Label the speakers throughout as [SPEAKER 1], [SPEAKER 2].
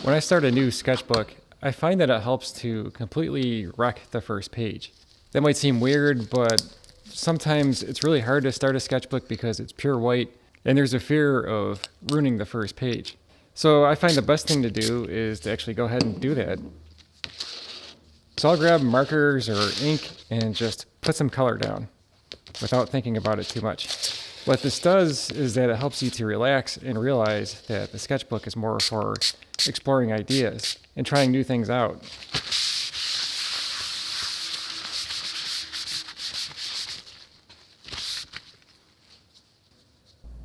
[SPEAKER 1] When I start a new sketchbook, I find that it helps to completely wreck the first page. That might seem weird, but sometimes it's really hard to start a sketchbook because it's pure white and there's a fear of ruining the first page. So I find the best thing to do is to actually go ahead and do that. So I'll grab markers or ink and just put some color down without thinking about it too much. What this does is that it helps you to relax and realize that the sketchbook is more for exploring ideas and trying new things out.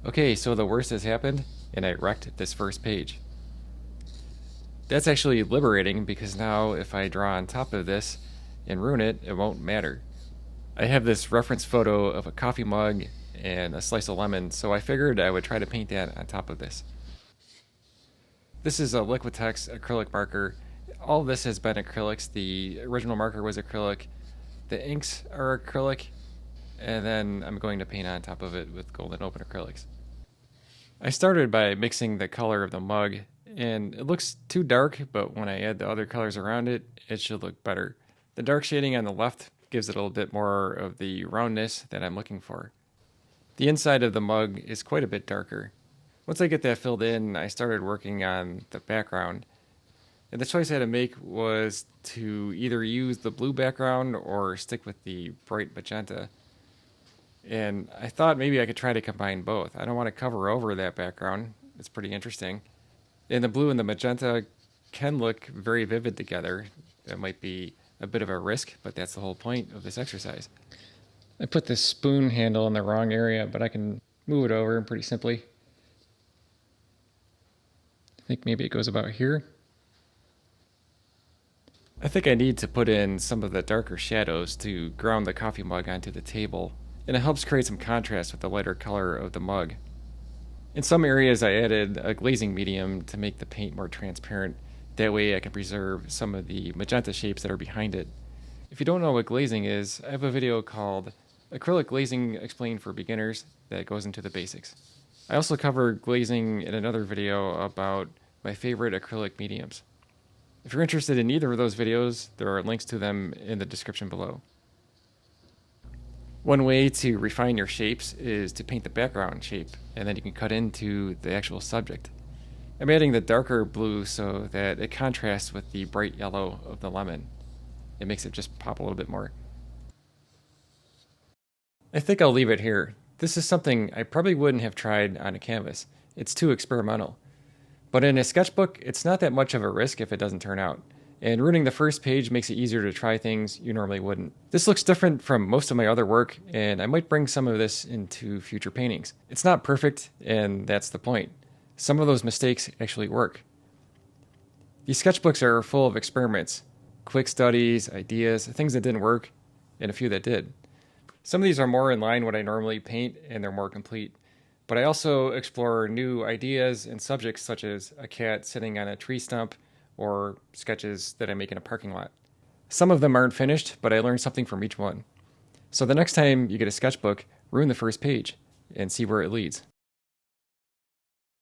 [SPEAKER 1] Okay, so the worst has happened and I wrecked this first page. That's actually liberating because now if I draw on top of this and ruin it, it won't matter. I have this reference photo of a coffee mug and a slice of lemon, so I figured I would try to paint that on top of this. This is a Liquitex acrylic marker. All of this has been acrylics. The original marker was acrylic. The inks are acrylic, and then I'm going to paint on top of it with golden open acrylics. I started by mixing the color of the mug, and it looks too dark, but when I add the other colors around it, it should look better. The dark shading on the left gives it a little bit more of the roundness that I'm looking for. The inside of the mug is quite a bit darker. Once I get that filled in, I started working on the background. And the choice I had to make was to either use the blue background or stick with the bright magenta. And I thought maybe I could try to combine both. I don't want to cover over that background. It's pretty interesting. And the blue and the magenta can look very vivid together. That might be a bit of a risk, but that's the whole point of this exercise. I put this spoon handle in the wrong area, but I can move it over pretty simply. I think maybe it goes about here. I think I need to put in some of the darker shadows to ground the coffee mug onto the table, and it helps create some contrast with the lighter color of the mug. In some areas I added a glazing medium to make the paint more transparent. That way I can preserve some of the magenta shapes that are behind it. If you don't know what glazing is, I have a video called Acrylic Glazing Explained for Beginners that goes into the basics. I also cover glazing in another video about my favorite acrylic mediums. If you're interested in either of those videos, there are links to them in the description below. One way to refine your shapes is to paint the background shape, and then you can cut into the actual subject. I'm adding the darker blue so that it contrasts with the bright yellow of the lemon. It makes it just pop a little bit more. I think I'll leave it here. This is something I probably wouldn't have tried on a canvas. It's too experimental. But in a sketchbook, it's not that much of a risk if it doesn't turn out. And ruining the first page makes it easier to try things you normally wouldn't. This looks different from most of my other work, and I might bring some of this into future paintings. It's not perfect, and that's the point. Some of those mistakes actually work. These sketchbooks are full of experiments, quick studies, ideas, things that didn't work, and a few that did. Some of these are more in line with what I normally paint, and they're more complete. But I also explore new ideas and subjects such as a cat sitting on a tree stump or sketches that I make in a parking lot. Some of them aren't finished, but I learned something from each one. So the next time you get a sketchbook, ruin the first page and see where it leads.